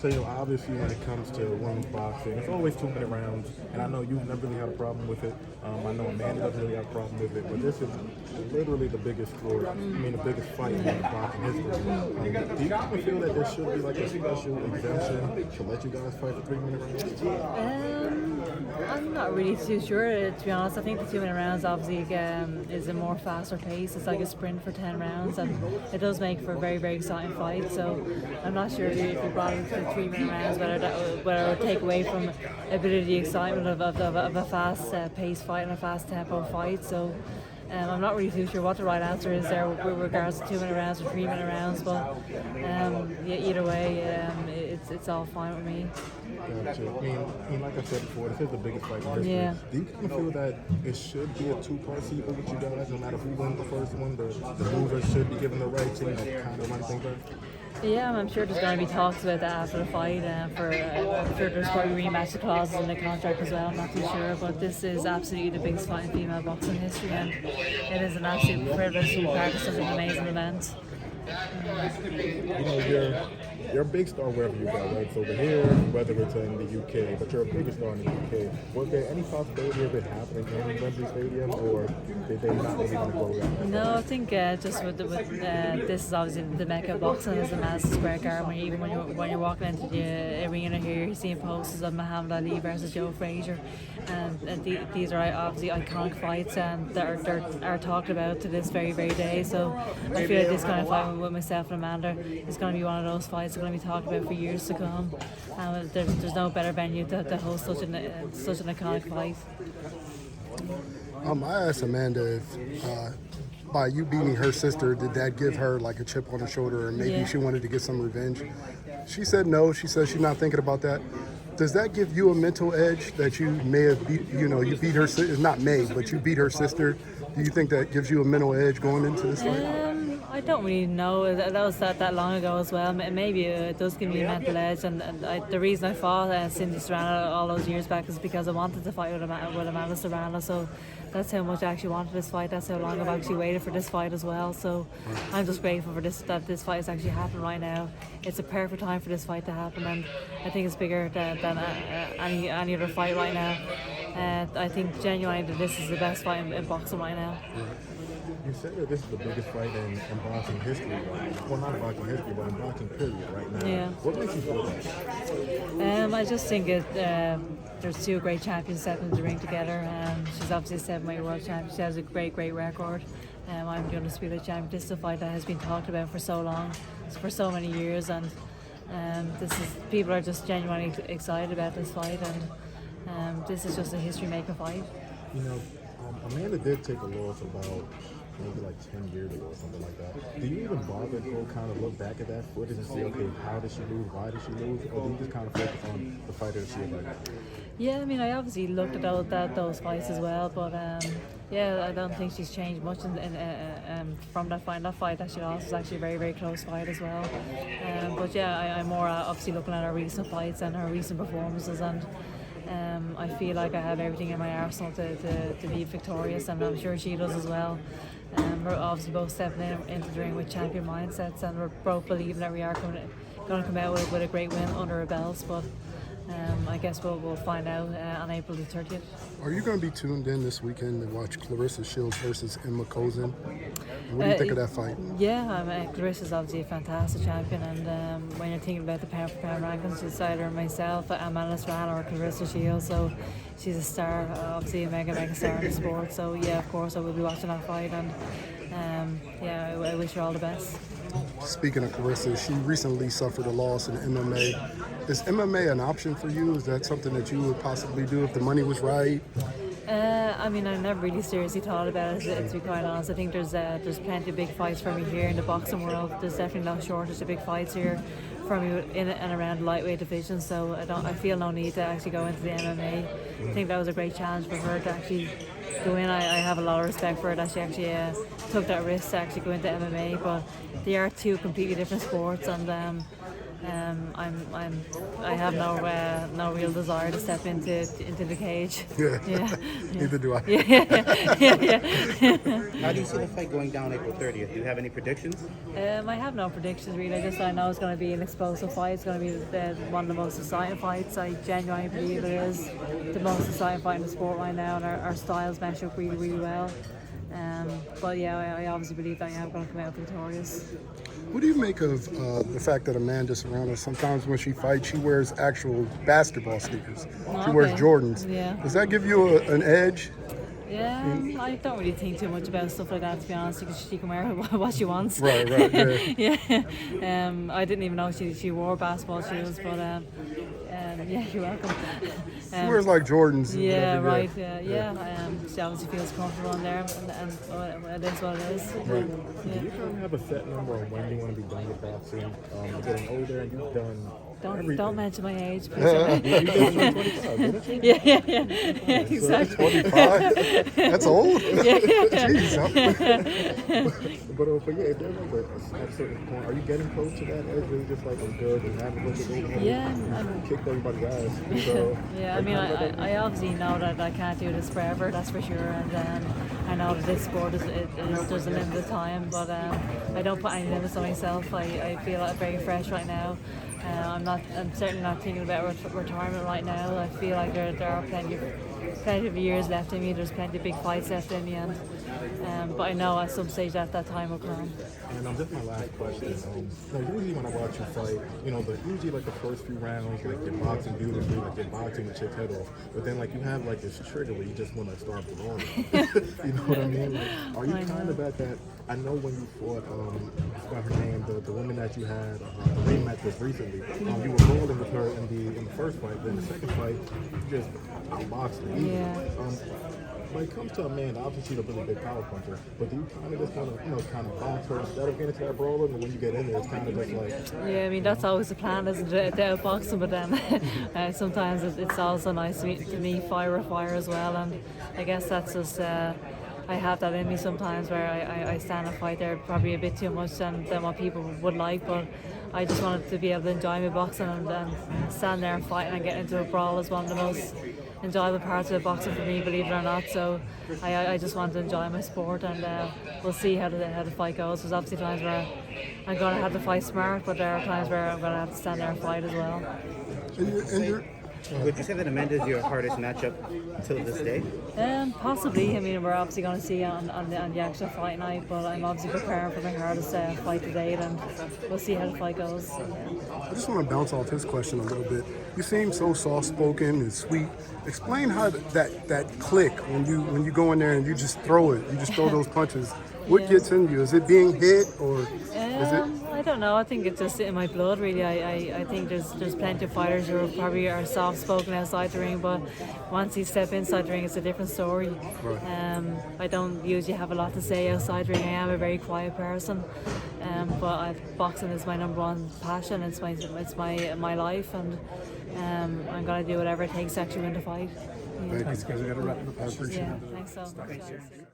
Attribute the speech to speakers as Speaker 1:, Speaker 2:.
Speaker 1: So, obviously when it comes to women's boxing, it's always 2-minute rounds, and I know you've never really had a problem with it. I know Amanda doesn't really have a problem with it, but this is literally the biggest sport, the biggest fight in women's boxing history. Do you kind of feel that there should be like a special exemption to let you guys fight for 3-minute rounds?
Speaker 2: I'm not really too sure, to be honest. I think the 2-minute rounds obviously is a more faster pace. It's like a sprint for 10 rounds, and it does make for a very, very exciting fight. So I'm not sure if you brought it to 3-minute rounds, whether it would take away from a bit of the excitement of a fast paced fight and a fast tempo fight. So I'm not really too sure what the right answer is there with regards to 2-minute rounds or 3-minute rounds, but either way, it's all fine with me.
Speaker 1: Gotcha. Like I said before, this is the biggest fight in history.
Speaker 2: Yeah.
Speaker 1: Do you kind of feel that it should be a two-part sequel with you guys, no matter who wins the first one? The losers should be given the right to kind of run things back?
Speaker 2: Yeah, I'm sure there's going to be talks about that after the fight. I'm sure there's probably rematch clauses in the contract as well. I'm not too sure, but this is absolutely the biggest fight in female boxing history, and it is an absolute privilege to be part of such an amazing event.
Speaker 1: You're a big star wherever you go, whether it's over here, whether it's in the UK, but you're a bigger star in the UK. Was there any possibility of it happening in Wembley Stadium, or did they not really want to go that way?
Speaker 2: No, I think just with this is obviously the mecca of boxing is the Madison Square Garden. When you're walking into the arena here, you're seeing posters of Muhammad Ali versus Joe Frazier, and these are obviously iconic fights, and that are talked about to this very, very day. So I feel like this kind of fight with myself and Amanda is going to be one of those fights that's going to be talked about for years to come. There's no better venue to host such an iconic fight.
Speaker 3: I asked Amanda if by you beating her sister, did that give her like a chip on her shoulder, or maybe she wanted to get some revenge? She said no. She says she's not thinking about that. Does that give you a mental edge that you may have beat, you beat her sister, not may, but you beat her sister? Do you think that gives you a mental edge going into this fight?
Speaker 2: I don't really know. That was that long ago as well. Maybe it does give me a mental edge. And the reason I fought Cindy Serrano all those years back is because I wanted to fight with Amanda Serrano. So that's how much I actually wanted this fight. That's how long I've actually waited for this fight as well. So I'm just grateful for that this fight is actually happening right now. It's a perfect time for this fight to happen, and I think it's bigger than any other fight right now. I think genuinely that this is the best fight in boxing right now.
Speaker 1: You said that this is the biggest fight in boxing history, right? Well, not in boxing history, but in boxing period right now.
Speaker 2: Yeah.
Speaker 1: What makes you feel that?
Speaker 2: I just think there's two great champions stepping into the ring together. She's obviously a 7-weight world champion. She has a great record. I'm the undisputed champion. This is a fight that has been talked about for so long, for so many years, and people are just genuinely excited about this fight, and this is just a history-making fight.
Speaker 1: Amanda did take a loss about maybe like 10 years ago or something like that. Do you even bother to kind of look back at that footage and say, okay, how did she lose? Why did she lose? Or do you just kind of focus on the fighter that she is right now?
Speaker 2: Yeah, I obviously looked at those fights as well, but I don't think she's changed much from that fight. That fight that she lost was actually a very, very close fight as well. But I'm more obviously looking at her recent fights and her recent performances, and I feel like I have everything in my arsenal to be victorious, and I'm sure she does as well. We're obviously both stepping into the ring with champion mindsets, and we're both believing that we are going to come out with a great win under our belts. But I guess we'll find out on April the 30th.
Speaker 3: Are you going to be tuned in this weekend to watch Clarissa Shields versus Emma Kozin? What do you think of that fight?
Speaker 2: Yeah, Clarissa's obviously a fantastic champion, and when you're thinking about the pound for pound rankings, it's either myself, Amanda Serrano, or Clarissa Shields. So she's a star, obviously a mega star in the sport. So yeah, of course I will be watching that fight, and I wish her all the best.
Speaker 3: Speaking of Clarissa, she recently suffered a loss in MMA. Is MMA an option for you? Is that something that you would possibly do if the money was right?
Speaker 2: I never really seriously thought about it, to be quite honest. I think there's plenty of big fights for me here in the boxing world. There's definitely no shortage of big fights here for me in and around the lightweight division, so I feel no need to actually go into the MMA. I think that was a great challenge for her to actually go in. I have a lot of respect for her that she actually took that risk to actually go into MMA, but they are two completely different sports, and I have no real desire to step into the cage.
Speaker 3: Yeah. Neither do I.
Speaker 4: How do you see the fight going down April 30th? Do you have any predictions?
Speaker 2: I have no predictions really. I know it's going to be an explosive fight. It's going to be one of the most exciting fights. I genuinely believe it is the most exciting fight in the sport right now, and our styles match up really, really well. But yeah, I obviously believe that I am going to come out victorious.
Speaker 3: What do you make of the fact that Amanda Serrano, sometimes when she fights, she wears actual basketball sneakers? She wears Jordans.
Speaker 2: Yeah.
Speaker 3: Does that give you an edge?
Speaker 2: Yeah, I don't really think too much about stuff like that, to be honest, because she can wear what she wants.
Speaker 3: Right,
Speaker 2: Yeah. I didn't even know she wore basketball shoes, but yeah, you're welcome.
Speaker 3: She wears like Jordans.
Speaker 2: Yeah,
Speaker 3: whatever,
Speaker 2: right. She obviously feels comfortable in there, and it is what it is.
Speaker 3: Right.
Speaker 1: Do you kind of have a set number on when you want to be done with boxing? You're getting older and you've done everything.
Speaker 2: Don't mention my age, please.
Speaker 1: You just turned 25, didn't you?
Speaker 2: Yeah, exactly.
Speaker 3: 25? That's old. Jeez.
Speaker 1: But yeah, if there's like at a certain point, are you getting close to that edge where you're just like, I'm good and having a look at over
Speaker 2: Yeah,
Speaker 1: kicked everybody's ass? So,
Speaker 2: yeah. I mean, I obviously know that I can't do this forever. That's for sure. And I know that this sport there's a limited time, but I don't put any limits on myself. I feel very fresh right now. I'm certainly not thinking about retirement right now. I feel like there are plenty of years left in me. There's plenty of big fights left in me, but I know at some stage that time will come.
Speaker 1: And just my last question. Usually when I watch you fight, usually like the first few rounds, like you're boxing beautifully, like you're boxing the chick's head off. But then like you have like this trigger where you just want to start blowing. You know what I mean? Like, are you kind of at that? I know when you fought, I forgot her name, the woman that you had the ring match with recently. You were rolling with her in the first fight. Then the second fight, you just outboxed her.
Speaker 2: Yeah.
Speaker 1: When it comes to Amanda, obviously she's a really big power puncher, but do you kind of just want to, kind of bounce her instead of getting into that brawler? And when you get in there, it's kind of just like...
Speaker 2: Yeah, I mean, that's always the plan, isn't it, to outboxing, but then sometimes it's also nice to meet fire as well, and I guess that's just... I have that in me sometimes where I stand and fight there probably a bit too much than what people would like, but I just wanted to be able to enjoy my boxing and stand there and fight and get into a brawl is one of the most enjoyable parts of boxing for me, believe it or not. So I just want to enjoy my sport, and we'll see how the fight goes. There's obviously times where I'm going to have to fight smart, but there are times where I'm going to have to stand there and fight as well.
Speaker 4: Would you say that Amanda is your hardest matchup till this day?
Speaker 2: Possibly. I mean, we're obviously going to see on the actual fight night, but I'm obviously preparing for my hardest fight to date, and we'll see how the fight goes.
Speaker 3: I just want to bounce off his question a little bit. You seem so soft-spoken and sweet. Explain how that click when you go in there and you just throw it. You just throw those punches. What gets in you? Is it being hit or is it?
Speaker 2: I don't know. I think it's just in my blood, really. I think there's plenty of fighters who probably are soft-spoken outside the ring, but once you step inside the ring, it's a different story.
Speaker 3: Right.
Speaker 2: I don't usually have a lot to say outside the ring. I am a very quiet person, but boxing is my number one passion. It's my life, and I'm gonna do whatever it takes to actually win the fight.
Speaker 3: Thanks, guys. I gotta wrap it up. I appreciate it.
Speaker 2: Thanks so much.